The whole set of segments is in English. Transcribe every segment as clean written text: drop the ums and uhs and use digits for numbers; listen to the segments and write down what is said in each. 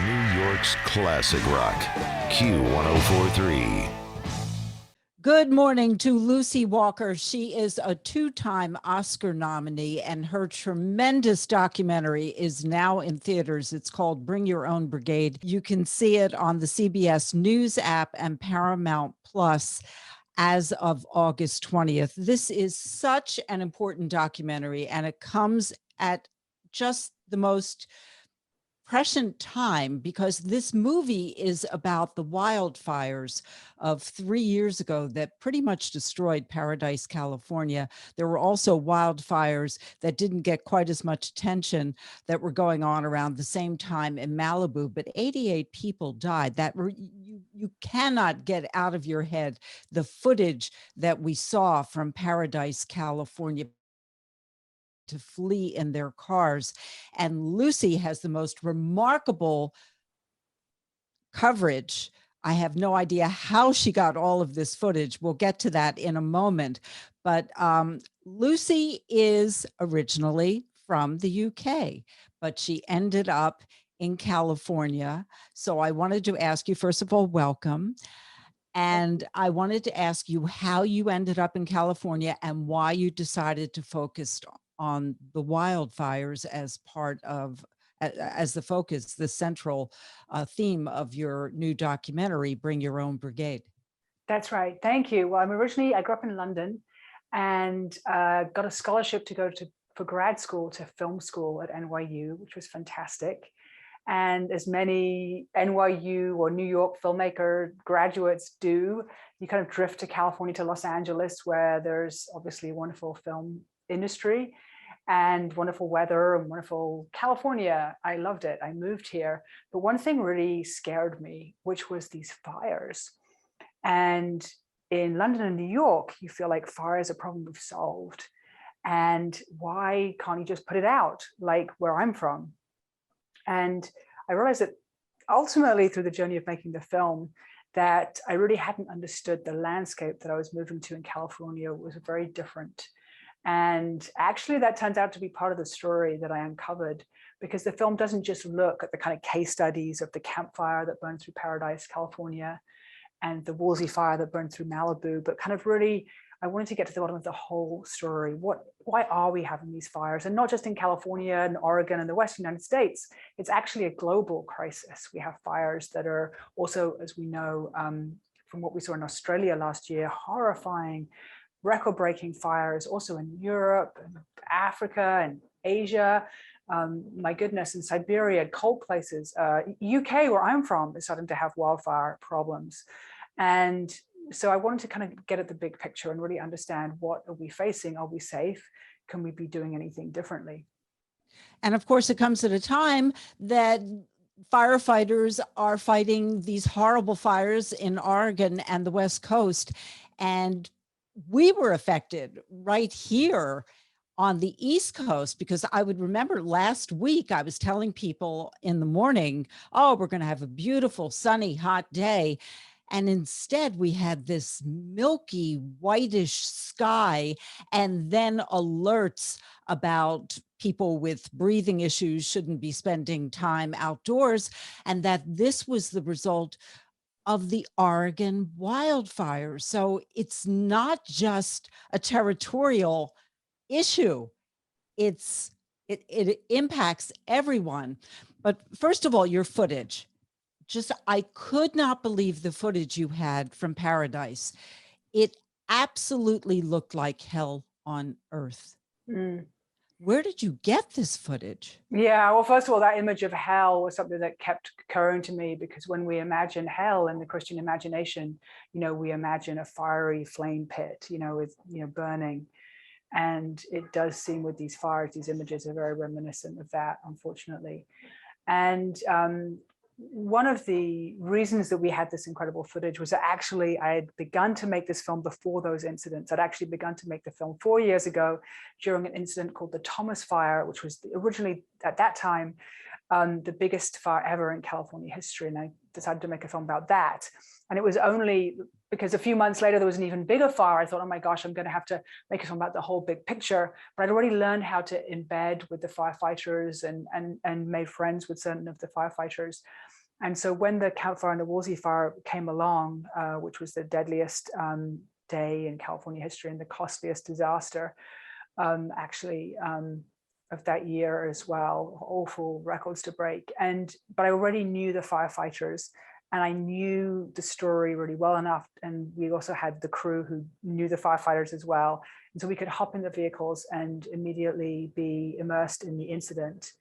New York's classic rock, Q1043. Good morning to Lucy Walker. She is a two-time Oscar nominee, and her tremendous documentary is now in theaters. It's called Bring Your Own Brigade. You can see it on the CBS News app and Paramount Plus as of August 20th. This is such an important documentary, and it comes at just the most prescient time because this movie is about the wildfires of 3 years ago that pretty much destroyed Paradise, California. There were also wildfires that didn't get quite as much attention that were going on around the same time in Malibu, but 88 people died. You cannot get out of your head the footage that we saw from Paradise, California, to flee in their cars. And Lucy has the most remarkable coverage. I have no idea how she got all of this footage. We'll get to that in a moment. But Lucy is originally from the UK, but she ended up in California. So I wanted to ask you, first of all, welcome. And I wanted to ask you how you ended up in California and why you decided to focus on the wildfires as part of, as the focus, the central theme of your new documentary, Bring Your Own Brigade. That's right. Thank you. Well, I grew up in London and got a scholarship to go for grad school to film school at NYU, which was fantastic. And as many NYU or New York filmmaker graduates do, you kind of drift to California, to Los Angeles, where there's obviously a wonderful film industry and wonderful weather and wonderful California. I loved it. I moved here. But one thing really scared me, which was these fires. And in London and New York, you feel like fire is a problem we've solved. And why can't you just put it out like where I'm from? And I realized that ultimately through the journey of making the film, that I really hadn't understood the landscape that I was moving to in California was very different. And actually that turns out to be part of the story that I uncovered, because the film doesn't just look at the kind of case studies of the campfire that burned through Paradise, California, and the Woolsey fire that burned through Malibu, but kind of really, I wanted to get to the bottom of the whole story. Why are we having these fires? And not just in California and Oregon and the Western United States, it's actually a global crisis. We have fires that are also, as we know, from what we saw in Australia last year, horrifying, record-breaking fires, also in Europe and Africa and Asia. My goodness, in Siberia, cold places. UK, where I'm from, is starting to have wildfire problems. And so I wanted to kind of get at the big picture and really understand, what are we facing? Are we safe? Can we be doing anything differently? And of course, it comes at a time that firefighters are fighting these horrible fires in Oregon and the West Coast. And we were affected right here on the East Coast, because I would remember last week I was telling people in the morning, oh, we're going to have a beautiful, sunny, hot day. And instead we had this milky whitish sky, and then alerts about people with breathing issues shouldn't be spending time outdoors, and that this was the result of the Oregon wildfires. So it's not just a territorial issue. It impacts everyone. But first of all, your footage. I could not believe the footage you had from Paradise. It absolutely looked like hell on earth. Mm. Where did you get this footage? Yeah, well, first of all, that image of hell was something that kept occurring to me, because when we imagine hell in the Christian imagination, we imagine a fiery flame pit, with, burning. And it does seem with these fires, these images are very reminiscent of that, unfortunately. And one of the reasons that we had this incredible footage was that actually I had begun to make this film before those incidents. I'd actually begun to make the film 4 years ago during an incident called the Thomas Fire, which was originally at that time the biggest fire ever in California history. And I decided to make a film about that. And it was only because a few months later, there was an even bigger fire. I thought, oh my gosh, I'm going to have to make a film about the whole big picture. But I'd already learned how to embed with the firefighters and made friends with certain of the firefighters. And so when the Camp Fire and the Woolsey fire came along, which was the deadliest day in California history and the costliest disaster, actually, of that year as well, awful records to break. But I already knew the firefighters, and I knew the story really well enough. And we also had the crew who knew the firefighters as well. And so we could hop in the vehicles and immediately be immersed in the incident,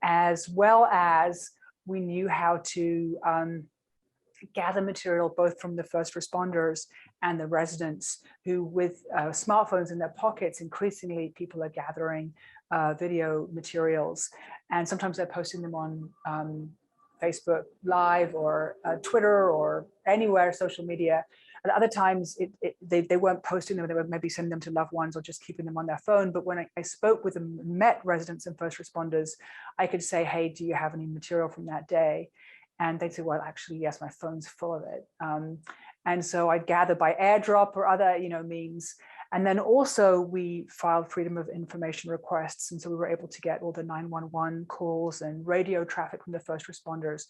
as well as we knew how to gather material both from the first responders and the residents who, with smartphones in their pockets, increasingly people are gathering video materials, and sometimes they're posting them on Facebook Live or Twitter or anywhere, social media. At other times, they weren't posting them, they were maybe sending them to loved ones or just keeping them on their phone. But when I spoke with them, met residents and first responders, I could say, hey, do you have any material from that day? And they'd say, well, actually, yes, my phone's full of it. And so I'd gather by airdrop or other means. And then also we filed freedom of information requests. And so we were able to get all the 911 calls and radio traffic from the first responders.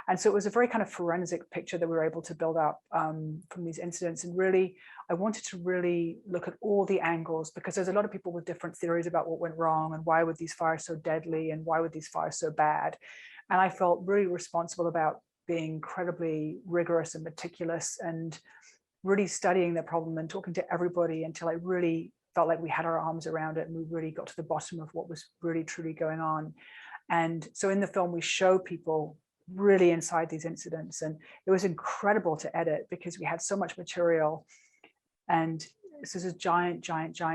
And so it was a very kind of forensic picture that we were able to build up from these incidents. And really, I wanted to really look at all the angles, because there's a lot of people with different theories about what went wrong and why were these fires so deadly and why were these fires so bad. And I felt really responsible about being incredibly rigorous and meticulous and really studying the problem and talking to everybody until I really felt like we had our arms around it and we really got to the bottom of what was really truly going on. And so in the film, we show people really inside these incidents, and it was incredible to edit because we had so much material, and this is a giant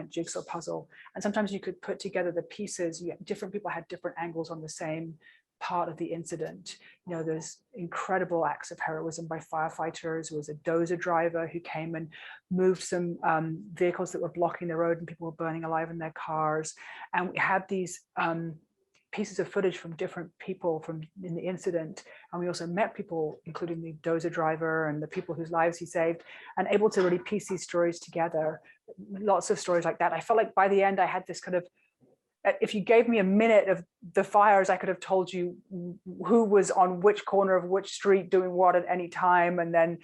jigsaw puzzle. And sometimes you could put together the pieces. Different people had different angles on the same part of the incident. There's incredible acts of heroism by firefighters. There was a dozer driver who came and moved some vehicles that were blocking the road and people were burning alive in their cars. And we had these pieces of footage from different people in the incident. And we also met people, including the dozer driver and the people whose lives he saved, and able to really piece these stories together. Lots of stories like that. I felt like by the end I had this kind of, if you gave me a minute of the fires, I could have told you who was on which corner of which street doing what at any time. And then,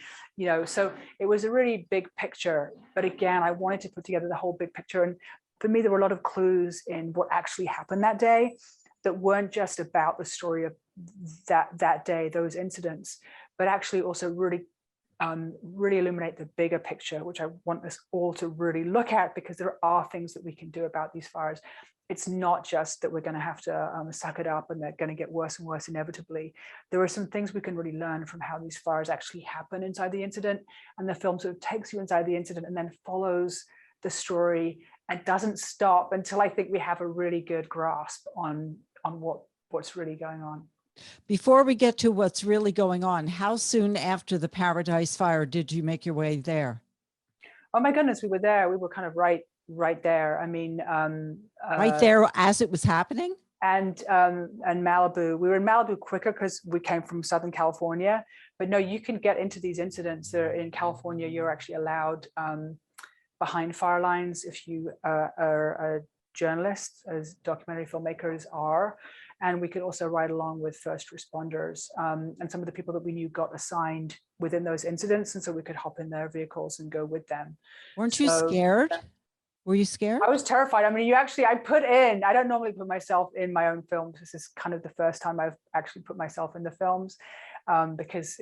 so it was a really big picture. But again, I wanted to put together the whole big picture. And for me, there were a lot of clues in what actually happened that day that weren't just about the story of that day, those incidents, but actually also really illuminate the bigger picture, which I want us all to really look at, because there are things that we can do about these fires. It's not just that we're going to have to suck it up and they're going to get worse and worse inevitably. There are some things we can really learn from how these fires actually happen inside the incident. And the film sort of takes you inside the incident and then follows the story and doesn't stop until I think we have a really good grasp on what's really going on. Before we get to what's really going on, how soon after the Paradise Fire did you make your way there? Oh my goodness, we were there. We were kind of right there. I mean, right there as it was happening? And Malibu. We were in Malibu quicker because we came from Southern California. But no, you can get into these incidents that are in California. You're actually allowed behind fire lines if you are a journalist, as documentary filmmakers are. And we could also ride along with first responders. And some of the people that we knew got assigned within those incidents. And so we could hop in their vehicles and go with them. Weren't you scared? Were you scared? I was terrified. I mean, I don't normally put myself in my own films. This is kind of the first time I've actually put myself in the films because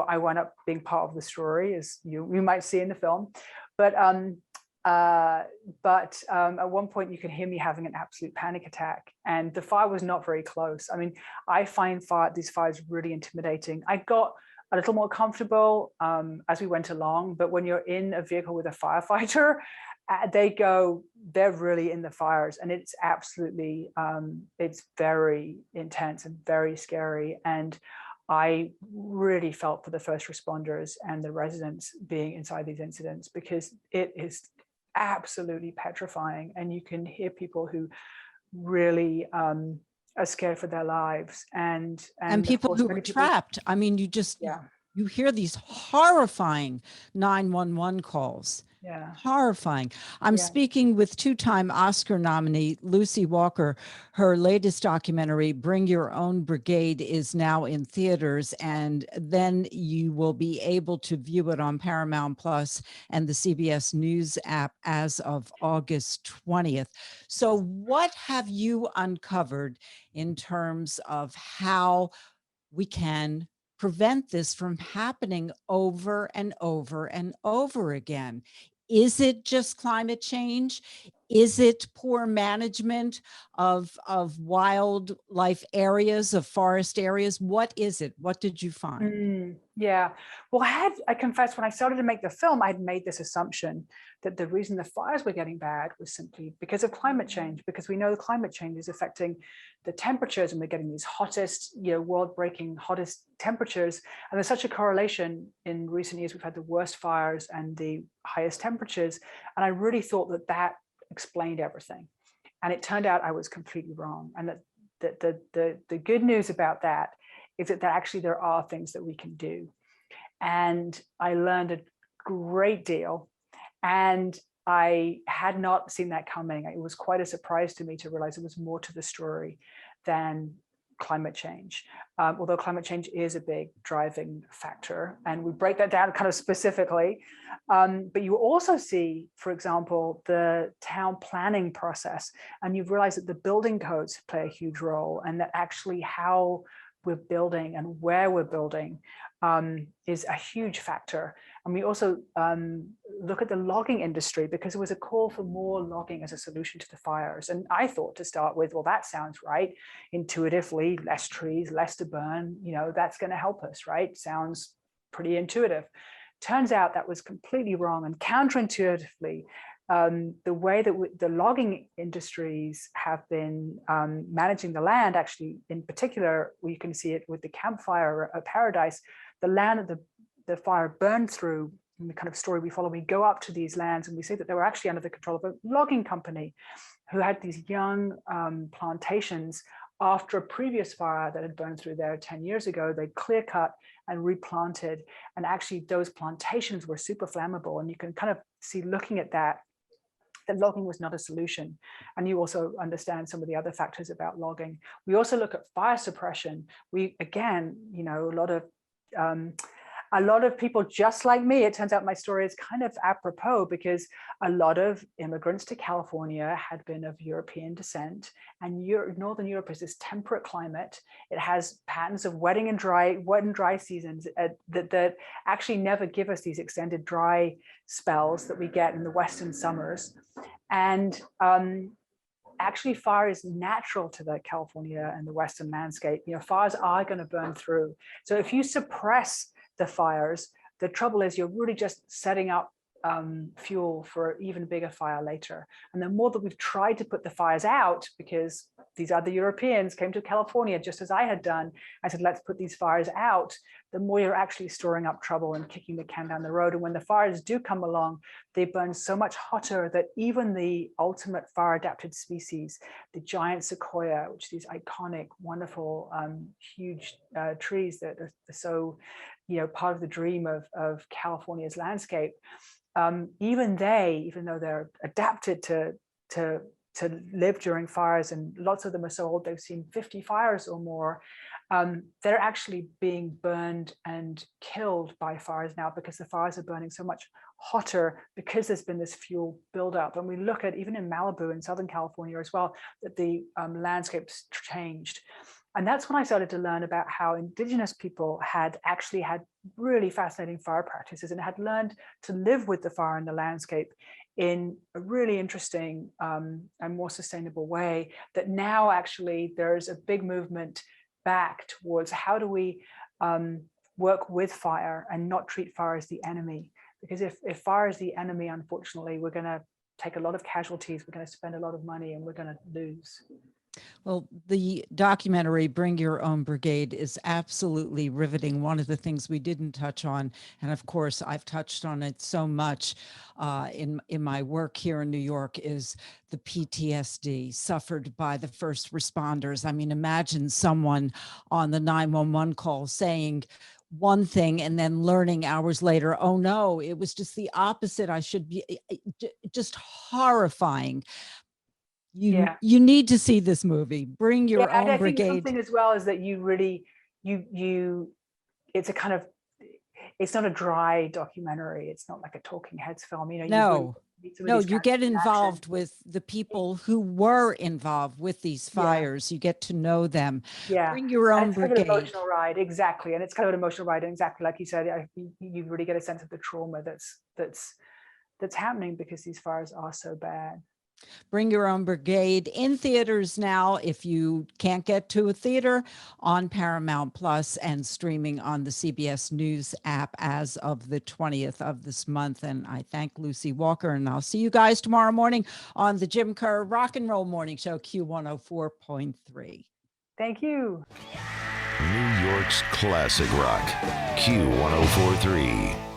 I wound up being part of the story, as you might see in the film. But at one point you can hear me having an absolute panic attack, and the fire was not very close. I mean, I find these fires really intimidating. I got a little more comfortable as we went along, but when you're in a vehicle with a firefighter, they're really in the fires, and it's absolutely, it's very intense and very scary. And I really felt for the first responders and the residents being inside these incidents, because it is absolutely petrifying. And you can hear people who really are scared for their lives. And people who were trapped. I mean, you you hear these horrifying 911 calls. Yeah. Horrifying. I'm Yeah. speaking with two-time Oscar nominee Lucy Walker. Her latest documentary, Bring Your Own Brigade, is now in theaters, and then you will be able to view it on Paramount Plus and the CBS News app as of August 20th. So what have you uncovered in terms of how we can prevent this from happening over and over and over again? Is it just climate change? Is it poor management of wildlife areas, of forest areas? What is it? What did you find? Yeah. Well, I confess, when I started to make the film, I'd made this assumption that the reason the fires were getting bad was simply because of climate change, because we know climate change is affecting the temperatures, and we're getting these hottest, world-breaking hottest temperatures. And there's such a correlation. In recent years, we've had the worst fires and the highest temperatures. And I really thought that that explained everything. And it turned out I was completely wrong. And that the good news about that is that actually there are things that we can do. And I learned a great deal, and I had not seen that coming. It was quite a surprise to me to realize there was more to the story than climate change, although climate change is a big driving factor, and we break that down kind of specifically. But you also see, for example, the town planning process, and you've realized that the building codes play a huge role, and that actually how we're building and where we're building is a huge factor. And we also look at the logging industry, because there was a call for more logging as a solution to the fires. And I thought, to start with, well, that sounds right. Intuitively, less trees, less to burn, that's going to help us, right? Sounds pretty intuitive. Turns out that was completely wrong. And counterintuitively, the way that the logging industries have been managing the land, actually, in particular, you can see it with the campfire at Paradise, the land that the fire burned through. In the kind of story we follow, we go up to these lands and we see that they were actually under the control of a logging company who had these young plantations. After a previous fire that had burned through there 10 years ago, they clear cut and replanted. And actually those plantations were super flammable. And you can kind of see, looking at that logging was not a solution. And you also understand some of the other factors about logging. We also look at fire suppression. We, again, a lot of people just like me, it turns out my story is kind of apropos, because a lot of immigrants to California had been of European descent, and Northern Europe is this temperate climate. It has patterns of wet and dry seasons that actually never give us these extended dry spells that we get in the Western summers. And actually, fire is natural to the California and the Western landscape. Fires are going to burn through. So if you suppress the fires, the trouble is you're really just setting up fuel for an even bigger fire later. And the more that we've tried to put the fires out, because these other Europeans came to California just as I had done, I said, let's put these fires out, the more you're actually storing up trouble and kicking the can down the road. And when the fires do come along, they burn so much hotter that even the ultimate fire adapted species, the giant sequoia, which are these iconic, wonderful, huge trees that are so, part of the dream of California's landscape, even though they're adapted to live during fires, and lots of them are so old they've seen 50 fires or more, they're actually being burned and killed by fires now, because the fires are burning so much hotter, because there's been this fuel buildup. And we look at, even in Malibu in Southern California as well, that the landscape's changed. And that's when I started to learn about how indigenous people had actually had really fascinating fire practices, and had learned to live with the fire in the landscape in a really interesting and more sustainable way. That now actually there's a big movement back towards how do we work with fire and not treat fire as the enemy. Because if fire is the enemy, unfortunately, we're going to take a lot of casualties, we're going to spend a lot of money, and we're going to lose. Well, the documentary Bring Your Own Brigade is absolutely riveting. One of the things we didn't touch on, and of course I've touched on it so much in my work here in New York, is the PTSD suffered by the first responders. I mean, imagine someone on the 911 call saying, one thing and then learning hours later, oh no, it was just the opposite. I should be just horrifying. Yeah. You need to see this movie. Bring Your Yeah, and Own I think Brigade. something as well is that you really, it's a kind of, it's not a dry documentary. It's not like a talking heads film. You know, you really No, meet some of no, these you get characters in action. involved with the people who were involved with these Yeah. fires. You get to know them. Yeah. Bring Your Own And it's kind of an Brigade. emotional ride, exactly. And it's kind of an emotional ride, and exactly like you said, you really get a sense of the trauma that's happening because these fires are so bad. Bring Your Own Brigade in theaters now. If you can't get to a theater, on Paramount Plus and streaming on the CBS News app as of the 20th of this month. And I thank Lucy Walker, and I'll see you guys tomorrow morning on the Jim Kerr Rock and Roll Morning Show, Q104.3. Thank you. New York's classic rock, Q1043.